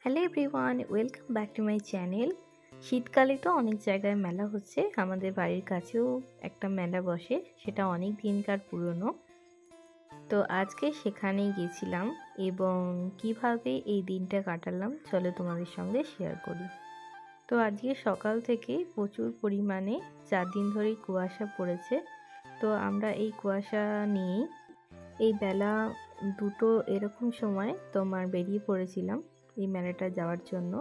Hello everyone, welcome back to my channel. শীতকালে তো অনেক জায়গায় মেলা হচ্ছে, আমাদের বাড়ির কাছেও একটা মেলা বসে, সেটা অনেক দিনকার পুরনো। তো আজকে সেখানেই গেছিলাম এবং কিভাবে এই দিনটা কাটালাম চলো তোমাদের সঙ্গে শেয়ার করি। তো আজকে সকাল থেকে প্রচুর পরিমাণে 4 দিন ধরেই কুয়াশা পড়েছে। তো আমরা এই কুয়াশা নিয়েই এই বেলা 2টো এরকম সময় তোমার বেরিয়ে পড়েছিলাম এই মেলাটা যাওয়ার জন্য।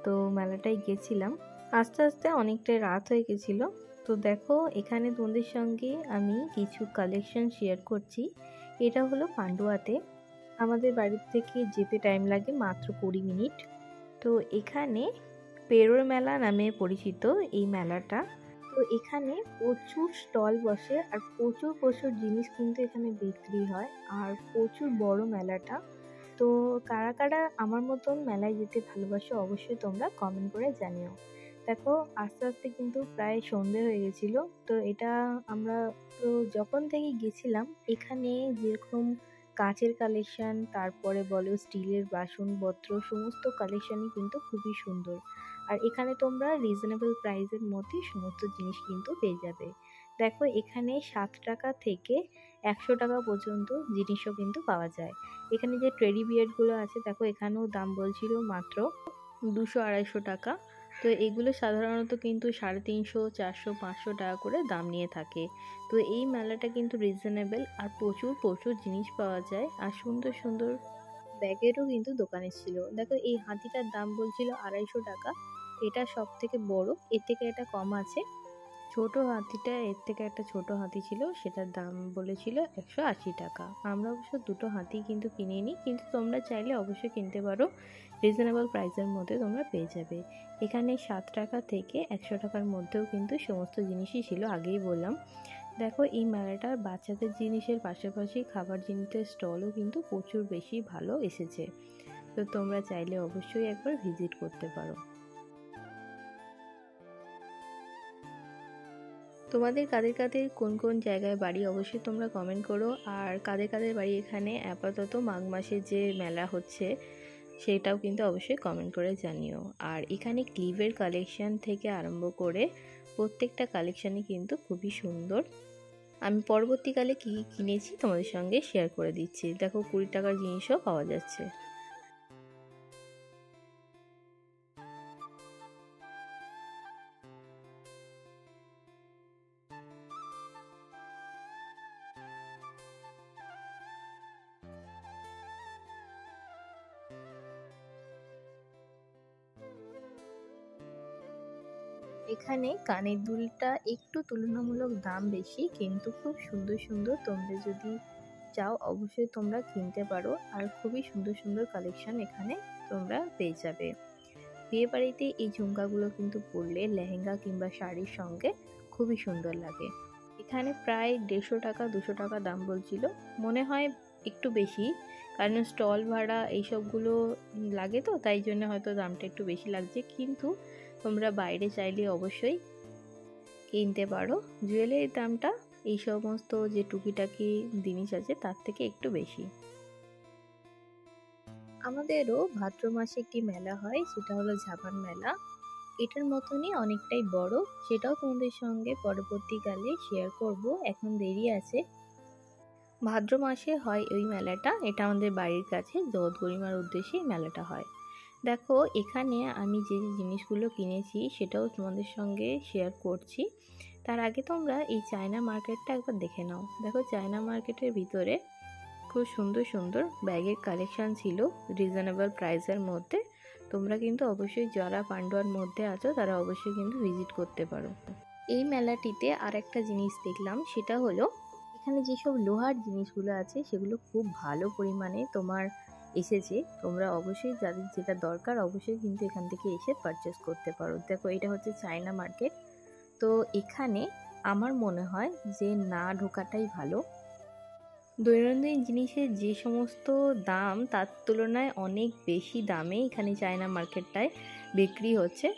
তো মেলাটায় গেছিলাম, আস্তে আস্তে অনেকটাই রাত হয়ে গেছিলো। তো দেখো এখানে তোমাদের সঙ্গে আমি কিছু কালেকশন শেয়ার করছি। এটা হলো পান্ডুয়াতে, আমাদের বাড়ির থেকে যেতে টাইম লাগে মাত্র 20 মিনিট। তো এখানে পেরোর মেলা নামে পরিচিত এই মেলাটা। তো এখানে প্রচুর স্টল বসে আর প্রচুর প্রচুর জিনিস কিন্তু এখানে বিক্রি হয়, আর প্রচুর বড় মেলাটা। তো কারা কারা আমার মতন মেলায় যেতে ভালোবাসো অবশ্যই তোমরা কমেন্ট করে জানিও। দেখো আস্তে আস্তে কিন্তু প্রায় সন্ধে হয়ে গেছিল। তো এটা আমরা তো যখন থেকে গেছিলাম, এখানে যেরকম কাঁচের কালেকশন, তারপরে বলো স্টিলের বাসনপত্র, সমস্ত কালেকশনই কিন্তু খুবই সুন্দর। আর এখানে তোমরা রিজনেবল প্রাইসের মধ্যে সমস্ত জিনিস কিন্তু পেয়ে যাবে। দেখো এখানে 7 টাকা থেকে 100 টাকা পর্যন্ত জিনিসও কিন্তু পাওয়া যায়। এখানে যে টেডি বিয়ারগুলো আছে, দেখো এখানেও দাম বলছিল মাত্র 200-250 টাকা। তো এগুলো সাধারণত কিন্তু 350, 400, 500 টাকা করে দাম নিয়ে থাকে। তো এই মেলাটা কিন্তু রিজনেবল আর প্রচুর প্রচুর জিনিস পাওয়া যায়, আর সুন্দর সুন্দর ব্যাগেরও কিন্তু দোকানে ছিল। দেখো এই হাতিটার দাম বলছিল 250 টাকা। এটা সব থেকে বড়, এর থেকে এটা কম আছে। ছোট হাতিটা, এর থেকে একটা ছোট হাতি ছিল, সেটার দাম বলেছিল 180 টাকা। আমরা অবশ্য দুটো হাতি কিন্তু কিনে নিই, কিন্তু তোমরা চাইলে অবশ্যই কিনতে পারো, রিজনেবল প্রাইসের মধ্যে তোমরা পেয়ে যাবে। এখানে 7 টাকা থেকে 100 টাকার মধ্যেও কিন্তু সমস্ত জিনিসই ছিল, আগেই বললাম। দেখো এই মেলাটার বাচ্চাদের জিনিসের পাশাপাশি খাবার জিনিসের স্টলও কিন্তু প্রচুর বেশি ভালো এসেছে। তো তোমরা চাইলে অবশ্যই একবার ভিজিট করতে পারো। তোমাদের কাদের কাদের কোন কোন জায়গায় বাড়ি অবশ্যই তোমরা কমেন্ট করো। আর কাদের কাদের বাড়ি এখানে আপাতত মাঘ মাসে যে মেলা হচ্ছে সেটাও কিন্তু অবশ্যই কমেন্ট করে জানিও। আর এখানে ক্লিপের কালেকশন থেকে আরম্ভ করে প্রত্যেকটা কালেকশানই কিন্তু খুবই সুন্দর। আমি পরবর্তীকালে কী কিনেছি তোমাদের সঙ্গে শেয়ার করে দিচ্ছি। দেখো 20 টাকার জিনিসও পাওয়া যাচ্ছে। এখানে কানের দুলটা একটু তুলনামূলক দাম বেশি, কিন্তু খুব সুন্দর সুন্দর। তোমরা যদি চাও অবশ্যই তোমরা কিনতে পারো, আর খুবই সুন্দর সুন্দর কালেকশন এখানে তোমরা পেয়ে যাবে। বিয়ে বাড়িতে এই ঝুমকাগুলো কিন্তু পরলে লেহেঙ্গা কিংবা শাড়ির সঙ্গে খুবই সুন্দর লাগে। এখানে প্রায় 150 টাকা 200 টাকা দাম বলছিল, মনে হয় একটু বেশি, কারণ স্টল ভাড়া এইসবগুলো লাগে, তো তাই জন্য হয়তো দামটা একটু বেশি লাগছে। কিন্তু তোমরা বাইরে চাইলে অবশ্যই কিনতে পারো। জুয়েলারির দামটা এই সমস্ত যে টুকিটাকি জিনিস আছে তার থেকে একটু বেশি। আমাদেরও ভাদ্র মাসে একটি মেলা হয়, সেটা হলো ঝাপান মেলা। এটার মতনই অনেকটাই বড়, সেটাও তোমাদের সঙ্গে পরবর্তীকালে শেয়ার করব, এখন দেরি আছে। ভাদ্র মাসে হয় ওই মেলাটা, এটা আমাদের বাড়ির কাছে জগৎ গরিমার উদ্দেশ্যে এই মেলাটা হয়। দেখো এখানে আমি যে যে জিনিসগুলো কিনেছি সেটাও তোমাদের সঙ্গে শেয়ার করছি। তার আগে তোমরা এই চায়না মার্কেটটা একবার দেখে নাও। দেখো চায়না মার্কেটের ভিতরে খুব সুন্দর সুন্দর ব্যাগের কালেকশান ছিল রিজনেবল প্রাইসের মধ্যে। তোমরা কিন্তু অবশ্যই যারা পান্ডুয়ার মধ্যে আছো তারা অবশ্যই কিন্তু ভিজিট করতে পারো। এই মেলাটিতে আর একটা জিনিস দেখলাম, সেটা হলো এখানে যেসব লোহার জিনিসগুলো আছে সেগুলো খুব ভালো পরিমাণে তোমার এসেছে। তোমরা অবশ্যই যাদের যেটা দরকার অবশ্যই কিন্তু এখান থেকে এসে পারচেস করতে পারো। দেখো এটা হচ্ছে চায়না মার্কেট। তো এখানে আমার মনে হয় যে না ঢোকাটাই ভালো। দৈনন্দিন জিনিসের যে সমস্ত দাম তার তুলনায় অনেক বেশি দামে এখানে চায়না মার্কেটটায় বিক্রি হচ্ছে।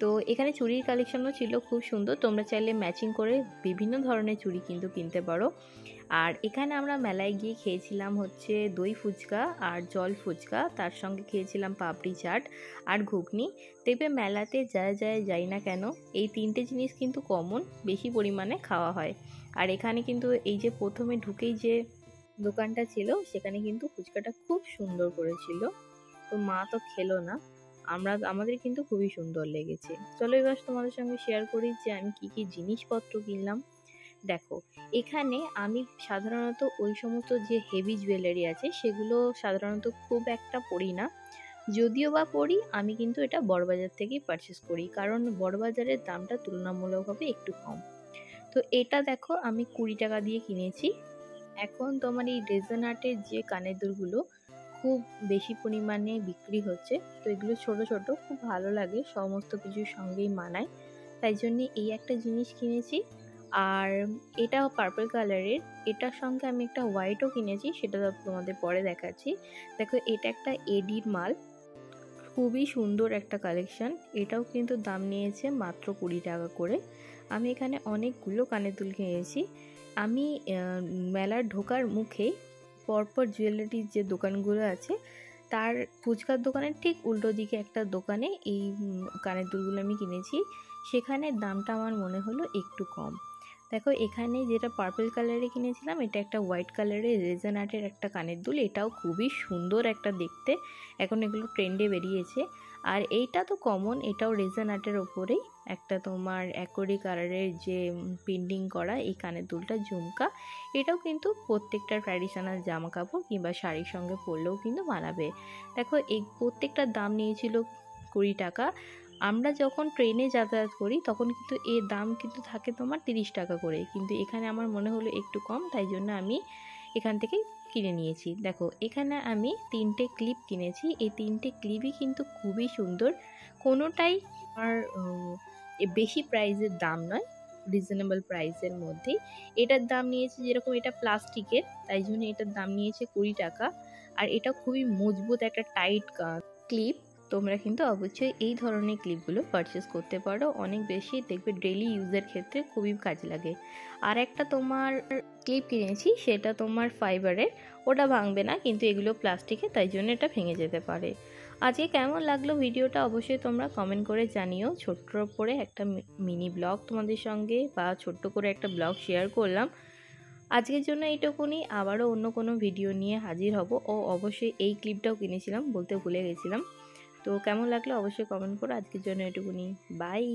তো এখানে চুড়ির কালেকশনও ছিল খুব সুন্দর, তোমরা চাইলে ম্যাচিং করে বিভিন্ন ধরনের চুড়ি কিন্তু কিনতে পারো। আর এখানে আমরা মেলায় গিয়ে খেয়েছিলাম হচ্ছে দই ফুচকা আর জল ফুচকা, তার সঙ্গে খেয়েছিলাম পাপড়ি চাট আর ঘুগনি। দেখবে মেলাতে যাই না কেন এই তিনটে জিনিস কিন্তু কমন বেশি পরিমাণে খাওয়া হয়। আর এখানে কিন্তু এই যে প্রথমে ঢুকেই যে দোকানটা ছিল সেখানে কিন্তু ফুচকাটা খুব সুন্দর করেছিল। তো মা তো খেলো না, আমাদের কিন্তু খুবই সুন্দর লেগেছে। চলো এবার তোমাদের সঙ্গে শেয়ার করি যে আমি কি কি জিনিসপত্র কিনলাম। দেখো, এখানে আমি সাধারণত ওই সমস্ত যে হেভি জুয়েলারি আছে সেগুলো সাধারণত খুব একটা পরি না, যদিও বা পরি আমি কিন্তু এটা বড়বাজার থেকেই পারচেস করি, কারণ বড়বাজারের দামটা তুলনামূলকভাবে একটু কম। তো এটা দেখো আমি 20 টাকা দিয়ে কিনেছি। এখন তোমার এই রেজন আর্টের যে কানের দুলগুলো খুব বেশি পরিমাণে বিক্রি হচ্ছে, তো এগুলো ছোট ছোট খুব ভালো লাগে, সমস্ত কিছুর সঙ্গেই মানায়, তাই জন্য এই একটা জিনিস কিনেছি। আর এটা পার্পল কালারের, এটার সঙ্গে আমি একটা হোয়াইটও কিনেছি, সেটা তোমাদের পরে দেখাচ্ছি। দেখো এটা একটা এডির মাল, খুবই সুন্দর একটা কালেকশন। এটাও কিন্তু দাম নিয়েছে মাত্র 20 টাকা করে। আমি এখানে অনেকগুলো কানের দুল কিনেছি। আমি মেলার ঢোকার মুখেই পরপর জুয়েলারির যে দোকানগুলো আছে তার ফুচকার দোকানের ঠিক উল্টো দিকে একটা দোকানে এই কানের দুলগুলো আমি কিনেছি। সেখানে দামটা আমার মনে হলো একটু কম। দেখো এখানে যেটা পার্পল কালারে কিনেছিলাম এটা একটা হোয়াইট কালারের রেজন আর্টের একটা কানের দুল, এটাও খুবই সুন্দর একটা দেখতে, এখন এগুলো ট্রেন্ডে বেরিয়েছে। আর এইটা তো কমন, এটাও রেজন আর্টের ওপরেই একটা তোমার অ্যাকোরি কালারের যে পেন্টিং করা এই কানের দুলটা ঝুমকা, এটাও কিন্তু প্রত্যেকটা ট্র্যাডিশনাল জামা কাপড় কিংবা শাড়ির সঙ্গে পরলেও কিন্তু মানাবে। দেখো এই প্রত্যেকটার দাম নিয়েছিল 20 টাকা। আমরা যখন ট্রেনে যাতায়াত করি তখন কিন্তু এর দাম কিন্তু থাকে তোমার 30 টাকা করে, কিন্তু এখানে আমার মনে হলো একটু কম, তাই জন্য আমি এখান থেকে কিনে নিয়েছি। দেখো এখানে আমি 3টে ক্লিপ কিনেছি, এই 3টে ক্লিপই কিন্তু খুবই সুন্দর, কোনোটাই আর বেশি প্রাইসের দাম নয়, রিজনেবল প্রাইসের মধ্যেই। এটার দাম নিয়েছে, যেরকম এটা প্লাস্টিকের তাই জন্য এটার দাম নিয়েছে 20 টাকা। আর এটা খুবই মজবুত একটা টাইট ক্লিপ, তোমরা কিন্তু অবশ্যই এই ধরনের ক্লিপগুলো পারচেস করতে পারো, অনেক বেশি দেখবে ডেইলি ইউজের ক্ষেত্রে খুবই কাজে লাগে। আর একটা তোমার ক্লিপ কিনেছি সেটা তোমার ফাইবারের, ওটা ভাঙবে না, কিন্তু এগুলো প্লাস্টিকের তাই জন্য এটা ভেঙে যেতে পারে। আজকে কেমন লাগলো ভিডিওটা অবশ্যই তোমরা কমেন্ট করে জানিও। ছোট্ট করে একটা মিনি ব্লগ তোমাদের সঙ্গে বা ছোট্ট করে একটা ব্লগ শেয়ার করলাম। আজকের জন্য এইটুকুনি, আবারও অন্য কোনো ভিডিও নিয়ে হাজির হব। ও অবশ্যই এই ক্লিপটাও কিনেছিলাম, বলতে ভুলে গেছিলাম। তো কেমন লাগলো অবশ্যই কমেন্ট করো। আজকের জন্য এটুকুনি, বাই।